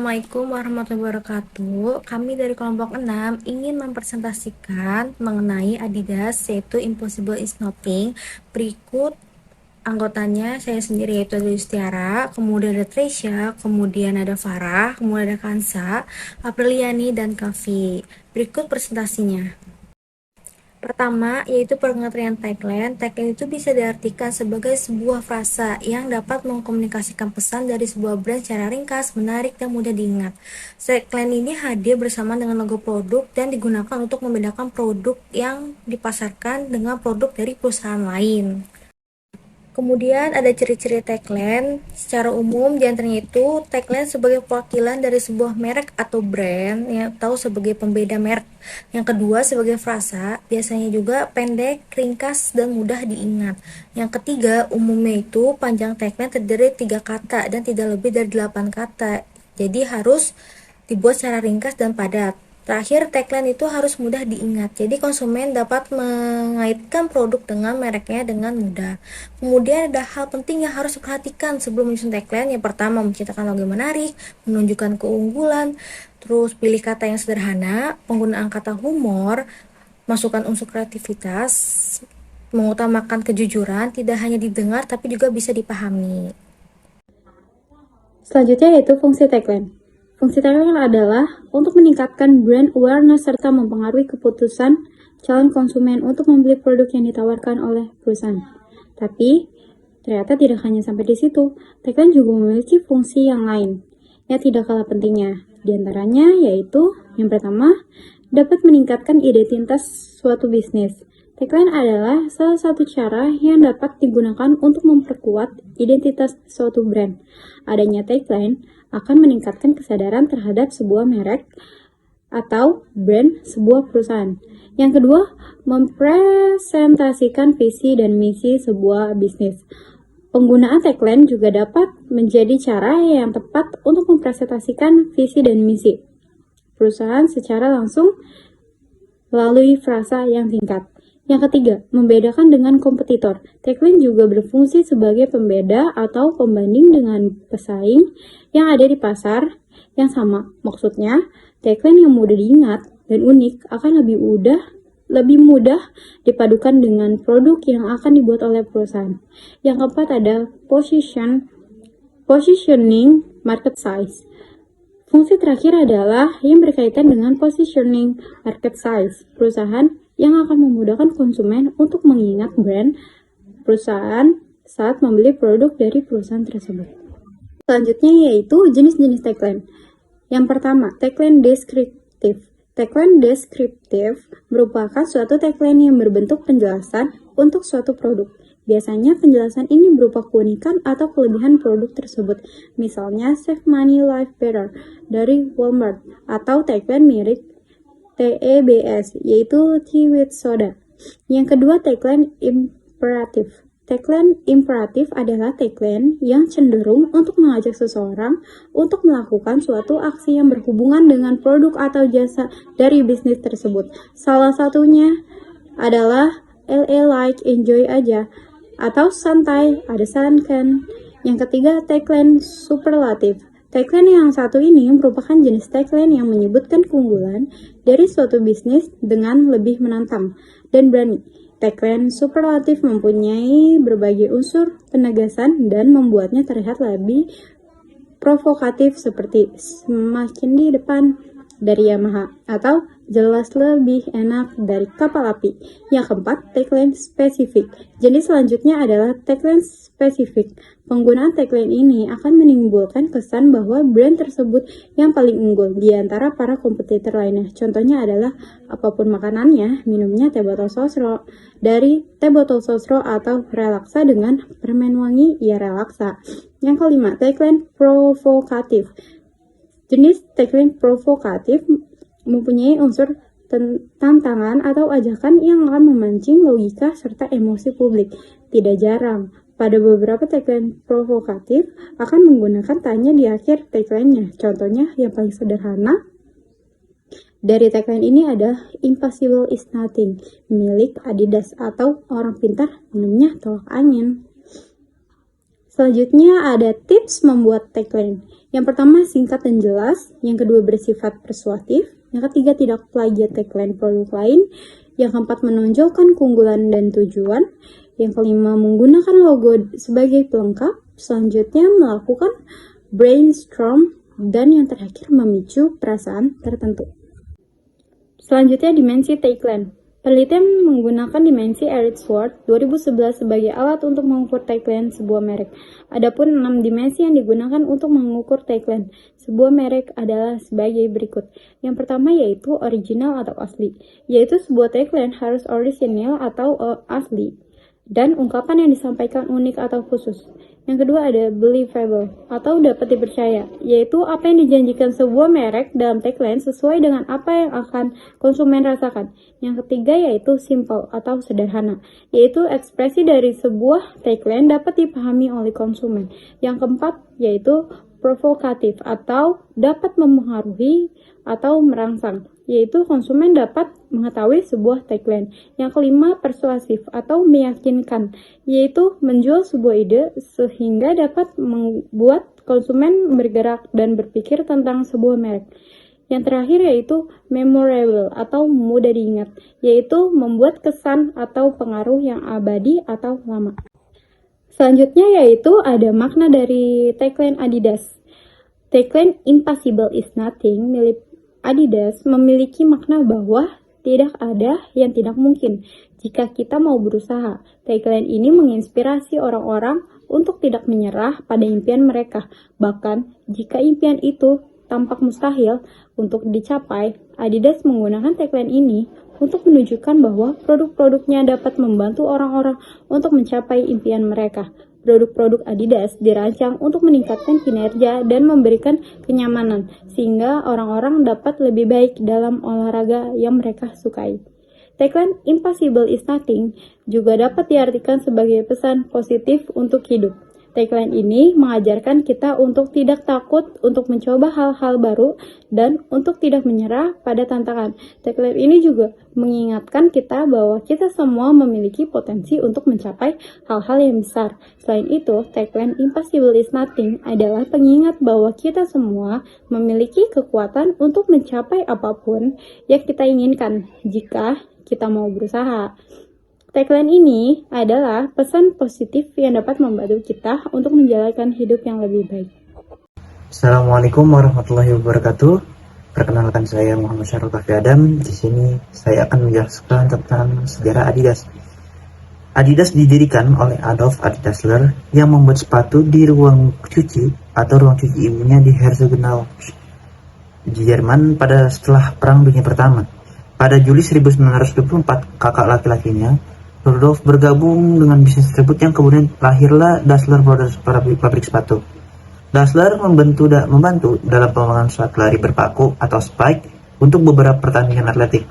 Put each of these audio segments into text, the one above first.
Assalamualaikum warahmatullahi wabarakatuh. Kami dari kelompok 6 ingin mempresentasikan mengenai Adidas, yaitu Impossible is Nothing. Berikut anggotanya saya sendiri, yaitu ada Yustiara, kemudian ada Tresya, kemudian ada Farah, kemudian ada Kansa, Apriliani, dan Kavi. Berikut presentasinya. Pertama, yaitu pengertian tagline. Tagline itu bisa diartikan sebagai sebuah frasa yang dapat mengkomunikasikan pesan dari sebuah brand secara ringkas, menarik, dan mudah diingat. Tagline ini hadir bersama dengan logo produk dan digunakan untuk membedakan produk yang dipasarkan dengan produk dari perusahaan lain. Kemudian ada ciri-ciri tagline. Secara umum, di antaranya itu tagline sebagai perwakilan dari sebuah merek atau brand yang tahu sebagai pembeda merek. Yang kedua sebagai frasa, biasanya juga pendek, ringkas, dan mudah diingat. Yang ketiga, umumnya itu panjang tagline terdiri 3 kata dan tidak lebih dari 8 kata. Jadi harus dibuat secara ringkas dan padat. Terakhir, tagline itu harus mudah diingat, jadi konsumen dapat mengaitkan produk dengan mereknya dengan mudah. Kemudian ada hal penting yang harus diperhatikan sebelum menyusun tagline. Yang pertama, menciptakan logo menarik, menunjukkan keunggulan, terus pilih kata yang sederhana, penggunaan kata humor, masukkan unsur kreativitas, mengutamakan kejujuran, tidak hanya didengar tapi juga bisa dipahami. Selanjutnya yaitu fungsi tagline. Fungsi tagline adalah untuk meningkatkan brand awareness serta mempengaruhi keputusan calon konsumen untuk membeli produk yang ditawarkan oleh perusahaan. Tapi, ternyata tidak hanya sampai di situ. Tagline juga memiliki fungsi yang lain yang tidak kalah pentingnya. Di antaranya yaitu, yang pertama, dapat meningkatkan identitas suatu bisnis. Tagline adalah salah satu cara yang dapat digunakan untuk memperkuat identitas suatu brand. Adanya tagline akan meningkatkan kesadaran terhadap sebuah merek atau brand sebuah perusahaan. Yang kedua, mempresentasikan visi dan misi sebuah bisnis. Penggunaan tagline juga dapat menjadi cara yang tepat untuk mempresentasikan visi dan misi perusahaan secara langsung melalui frasa yang singkat. Yang ketiga, membedakan dengan kompetitor. Tagline juga berfungsi sebagai pembeda atau pembanding dengan pesaing yang ada di pasar yang sama. Maksudnya, tagline yang mudah diingat dan unik akan lebih mudah dipadukan dengan produk yang akan dibuat oleh perusahaan. Yang keempat ada positioning market size. Fungsi terakhir adalah yang berkaitan dengan positioning market size perusahaan yang akan memudahkan konsumen untuk mengingat brand perusahaan saat membeli produk dari perusahaan tersebut. Selanjutnya yaitu jenis-jenis tagline. Yang pertama, tagline deskriptif. Tagline deskriptif merupakan suatu tagline yang berbentuk penjelasan untuk suatu produk. Biasanya penjelasan ini berupa keunikan atau kelebihan produk tersebut. Misalnya, Save Money Life Better dari Walmart atau tagline mirip TEBS, yaitu Tea with Soda. Yang kedua, tagline imperatif. Tagline imperatif adalah tagline yang cenderung untuk mengajak seseorang untuk melakukan suatu aksi yang berhubungan dengan produk atau jasa dari bisnis tersebut. Salah satunya adalah LA like enjoy aja atau santai, ada sarankan. Yang ketiga, tagline superlatif. Tagline yang satu ini merupakan jenis tagline yang menyebutkan keunggulan dari suatu bisnis dengan lebih menantang dan berani. Tagline superlatif mempunyai berbagai unsur penegasan dan membuatnya terlihat lebih provokatif seperti semakin di depan dari Yamaha atau jelas lebih enak dari kapal api. Yang keempat, tagline spesifik. Jenis selanjutnya adalah tagline spesifik. Penggunaan tagline ini akan menimbulkan kesan bahwa brand tersebut yang paling unggul di antara para kompetitor lainnya. Contohnya adalah apapun makanannya, minumnya teh botol sosro. Dari teh botol sosro atau relaksa dengan permen wangi, ya relaksa. Yang kelima, tagline provokatif. Jenis tagline provokatif mempunyai unsur tantangan atau ajakan yang akan memancing logika serta emosi publik. Tidak jarang, pada beberapa tagline provokatif akan menggunakan tanya di akhir tagline-nya. Contohnya yang paling sederhana dari tagline ini ada Impossible is Nothing, milik Adidas, atau orang pintar minumnya tolak angin. Selanjutnya ada tips membuat tagline. Yang pertama singkat dan jelas, yang kedua bersifat persuasif, yang ketiga tidak plagiat tagline produk lain, yang keempat menonjolkan keunggulan dan tujuan, yang kelima menggunakan logo sebagai pelengkap, selanjutnya melakukan brainstorm, dan yang terakhir memicu perasaan tertentu. Selanjutnya dimensi tagline. Penelitian menggunakan dimensi Ehrenschwartz 2011 sebagai alat untuk mengukur tagline sebuah merek. Adapun 6 dimensi yang digunakan untuk mengukur tagline sebuah merek adalah sebagai berikut. Yang pertama yaitu original atau asli, yaitu sebuah tagline harus orisinil atau asli, dan ungkapan yang disampaikan unik atau khusus. Yang kedua ada believable atau dapat dipercaya, yaitu apa yang dijanjikan sebuah merek dalam tagline sesuai dengan apa yang akan konsumen rasakan. Yang ketiga yaitu simple atau sederhana, yaitu ekspresi dari sebuah tagline dapat dipahami oleh konsumen. Yang keempat yaitu provokatif atau dapat mempengaruhi atau merangsang, yaitu konsumen dapat mengetahui sebuah tagline. Yang kelima, persuasif atau meyakinkan, yaitu menjual sebuah ide sehingga dapat membuat konsumen bergerak dan berpikir tentang sebuah merek. Yang terakhir yaitu memorable atau mudah diingat, yaitu membuat kesan atau pengaruh yang abadi atau lama. Selanjutnya yaitu ada makna dari tagline Adidas. Tagline Impossible is Nothing milik Adidas memiliki makna bahwa tidak ada yang tidak mungkin jika kita mau berusaha. Tagline ini menginspirasi orang-orang untuk tidak menyerah pada impian mereka. Bahkan jika impian itu tampak mustahil untuk dicapai, Adidas menggunakan tagline ini untuk menunjukkan bahwa produk-produknya dapat membantu orang-orang untuk mencapai impian mereka. Produk-produk Adidas dirancang untuk meningkatkan kinerja dan memberikan kenyamanan, sehingga orang-orang dapat lebih baik dalam olahraga yang mereka sukai. Tagline Impossible is Nothing juga dapat diartikan sebagai pesan positif untuk hidup. Tagline ini mengajarkan kita untuk tidak takut untuk mencoba hal-hal baru dan untuk tidak menyerah pada tantangan. Tagline ini juga mengingatkan kita bahwa kita semua memiliki potensi untuk mencapai hal-hal yang besar. Selain itu, tagline Impossible is Nothing adalah pengingat bahwa kita semua memiliki kekuatan untuk mencapai apapun yang kita inginkan jika kita mau berusaha. Tagline ini adalah pesan positif yang dapat membantu kita untuk menjalankan hidup yang lebih baik. Assalamualaikum warahmatullahi wabarakatuh. Perkenalkan saya Muhammad Syarul Kafi Adam. Di sini saya akan menjelaskan tentang sejarah Adidas. Adidas didirikan oleh Adolf Dassler yang membuat sepatu di ruang cuci atau ruang cuci ibunya di Herzogenaurach di Jerman pada setelah Perang Dunia Pertama. Pada Juli 1924, kakak laki-lakinya Rudolf bergabung dengan bisnis tersebut yang kemudian lahirlah Dassler Brothers pabrik sepatu. Dassler membantu dalam pengembangan sepatu lari berpaku atau spike untuk beberapa pertandingan atletik.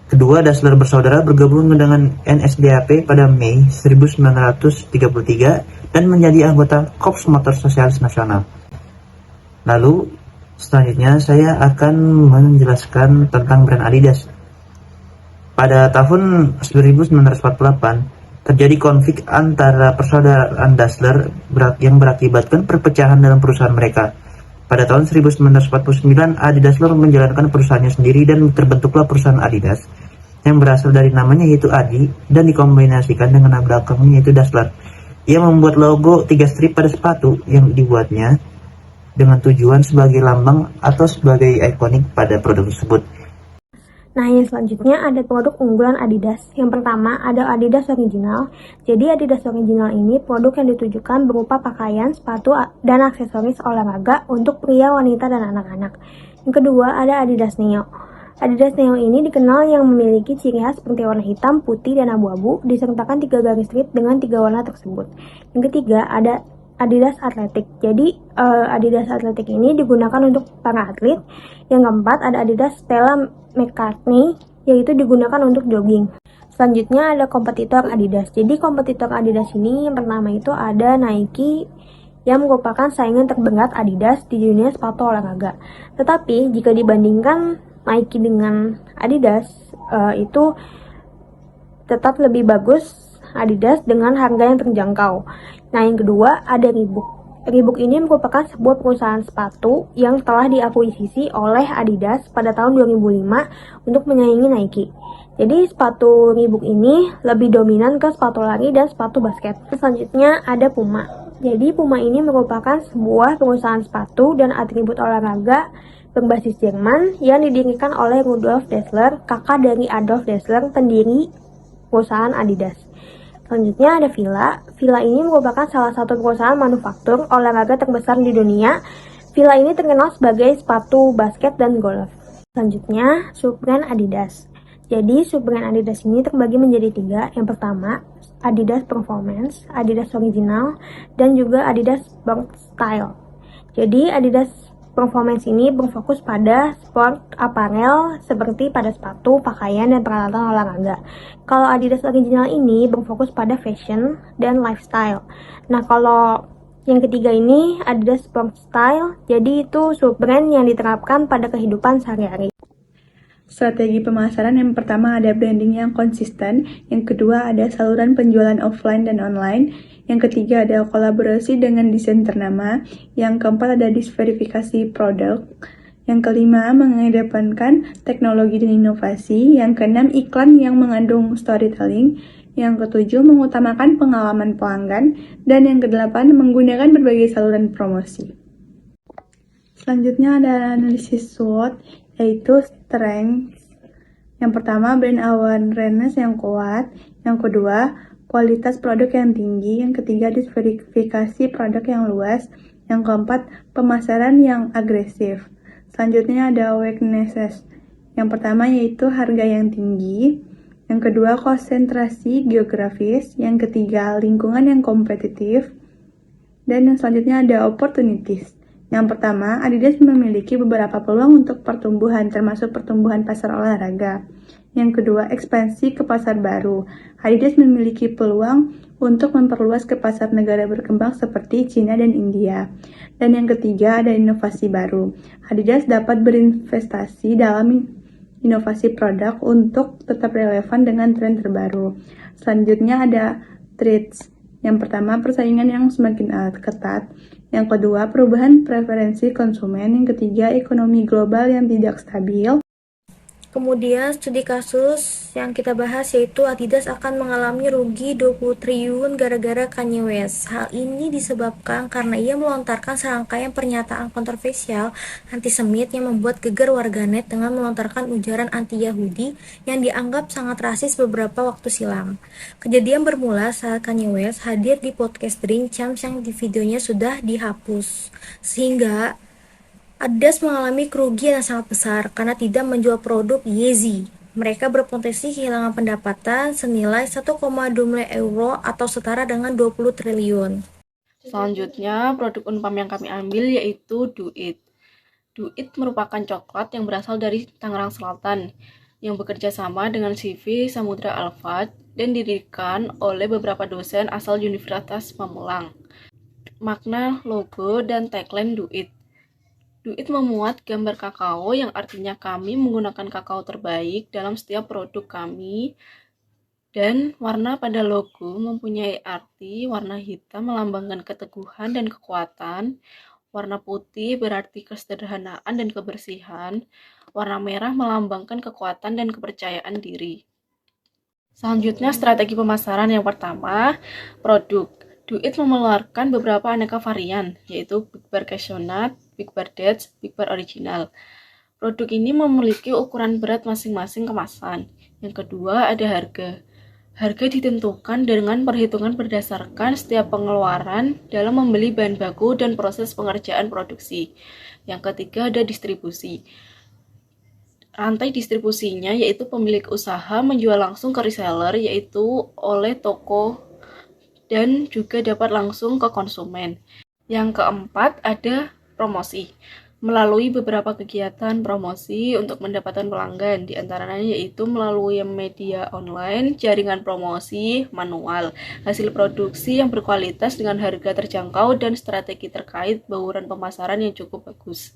Kedua Dassler bersaudara bergabung dengan NSDAP pada Mei 1933 dan menjadi anggota Korps Motor Sosialis Nasional. Lalu selanjutnya saya akan menjelaskan tentang brand Adidas. Pada tahun 1948, terjadi konflik antara persaudaraan Dassler yang berakibatkan perpecahan dalam perusahaan mereka. Pada tahun 1949, Adi Dassler menjalankan perusahaannya sendiri dan terbentuklah perusahaan Adidas yang berasal dari namanya yaitu Adi dan dikombinasikan dengan nama belakangnya yaitu Dassler. Ia membuat logo 3 strip pada sepatu yang dibuatnya dengan tujuan sebagai lambang atau sebagai ikonik pada produk tersebut. Nah, yang selanjutnya ada produk unggulan Adidas. Yang pertama ada Adidas Original. Jadi Adidas Original ini produk yang ditujukan berupa pakaian, sepatu, dan aksesoris olahraga untuk pria, wanita, dan anak-anak. Yang kedua ada Adidas Neo. Adidas Neo ini dikenal yang memiliki ciri khas seperti warna hitam, putih, dan abu-abu, disertakan 3 garis strip dengan 3 warna tersebut. Yang ketiga ada Adidas Athletic. Jadi Adidas Athletic ini digunakan untuk para atlet. Yang keempat ada Adidas Stella McCartney, yaitu digunakan untuk jogging. Selanjutnya ada kompetitor Adidas. Jadi kompetitor Adidas ini yang pertama itu ada Nike yang merupakan saingan terberat Adidas di dunia sepatu olahraga. Tetapi jika dibandingkan Nike dengan Adidas, itu tetap lebih bagus Adidas dengan harga yang terjangkau. Nah, yang kedua ada Reebok. Reebok ini merupakan sebuah perusahaan sepatu yang telah diakuisisi oleh Adidas pada tahun 2005 untuk menyaingi Nike. Jadi sepatu Reebok ini lebih dominan ke sepatu lari dan sepatu basket. Selanjutnya ada Puma. Jadi Puma ini merupakan sebuah perusahaan sepatu dan atribut olahraga berbasis Jerman yang didirikan oleh Rudolf Dassler, kakak dari Adolf Dassler, pendiri perusahaan Adidas. Selanjutnya ada Fila. Fila ini merupakan salah satu perusahaan manufaktur olahraga terbesar di dunia. Fila ini terkenal sebagai sepatu basket dan golf. Selanjutnya, subbrand Adidas. Jadi, subbrand Adidas ini terbagi menjadi 3. Yang pertama, Adidas Performance, Adidas Original, dan juga Adidas Sport Style. Jadi, Adidas Performance ini berfokus pada sport apparel seperti pada sepatu, pakaian, dan peralatan olahraga. Kalau Adidas Original ini berfokus pada fashion dan lifestyle. Nah, kalau yang ketiga ini Adidas Sport Style, jadi itu sub-brand yang diterapkan pada kehidupan sehari-hari. Strategi pemasaran yang pertama ada branding yang konsisten, yang kedua ada saluran penjualan offline dan online, yang ketiga ada kolaborasi dengan desain ternama, yang keempat ada disverifikasi produk, yang kelima mengedepankan teknologi dan inovasi, yang keenam iklan yang mengandung storytelling, yang ketujuh mengutamakan pengalaman pelanggan, dan yang kedelapan menggunakan berbagai saluran promosi. Selanjutnya ada analisis SWOT, yaitu strength. Yang pertama, brand awareness yang kuat. Yang kedua, kualitas produk yang tinggi. Yang ketiga, diversifikasi produk yang luas. Yang keempat, pemasaran yang agresif. Selanjutnya ada weaknesses. Yang pertama yaitu harga yang tinggi. Yang kedua, konsentrasi geografis. Yang ketiga, lingkungan yang kompetitif. Dan yang selanjutnya ada opportunities. Yang pertama, Adidas memiliki beberapa peluang untuk pertumbuhan, termasuk pertumbuhan pasar olahraga. Yang kedua, ekspansi ke pasar baru. Adidas memiliki peluang untuk memperluas ke pasar negara berkembang seperti Cina dan India. Dan yang ketiga, ada inovasi baru. Adidas dapat berinvestasi dalam inovasi produk untuk tetap relevan dengan tren terbaru. Selanjutnya ada threats. Yang pertama, persaingan yang semakin ketat. Yang kedua, perubahan preferensi konsumen. Yang ketiga, ekonomi global yang tidak stabil. Kemudian studi kasus yang kita bahas yaitu Adidas akan mengalami rugi 20 triliun gara-gara Kanye West. Hal ini disebabkan karena ia melontarkan serangkaian pernyataan kontroversial antisemit yang membuat geger warganet dengan melontarkan ujaran anti-Yahudi yang dianggap sangat rasis beberapa waktu silam. Kejadian bermula saat Kanye West hadir di podcast Drink Champs yang di videonya sudah dihapus. Sehingga Adidas mengalami kerugian yang sangat besar karena tidak menjual produk Yeezy. Mereka berpotensi kehilangan pendapatan senilai 1,2 miliar euro atau setara dengan 20 triliun. Selanjutnya, produk Unpam yang kami ambil yaitu Do It. Do It merupakan coklat yang berasal dari Tangerang Selatan yang bekerja sama dengan CV Samudra Alphard dan didirikan oleh beberapa dosen asal Universitas Mamulang. Makna, logo, dan tagline Do It. Do It memuat gambar kakao yang artinya kami menggunakan kakao terbaik dalam setiap produk kami, dan warna pada logo mempunyai arti warna hitam melambangkan keteguhan dan kekuatan, warna putih berarti kesederhanaan dan kebersihan, warna merah melambangkan kekuatan dan kepercayaan diri. Selanjutnya strategi pemasaran yang pertama, produk. Do It mengeluarkan beberapa aneka varian, yaitu Big Bar Cashew Nut, Big Bar Dates, Big Bar Original. Produk ini memiliki ukuran berat masing-masing kemasan. Yang kedua ada harga. Harga ditentukan dengan perhitungan berdasarkan setiap pengeluaran dalam membeli bahan baku dan proses pengerjaan produksi. Yang ketiga ada distribusi. Rantai distribusinya yaitu pemilik usaha menjual langsung ke reseller, yaitu oleh toko dan juga dapat langsung ke konsumen. Yang keempat ada promosi. Melalui beberapa kegiatan promosi untuk mendapatkan pelanggan, di antaranya yaitu melalui media online, jaringan promosi, manual, hasil produksi yang berkualitas dengan harga terjangkau, dan strategi terkait bauran pemasaran yang cukup bagus.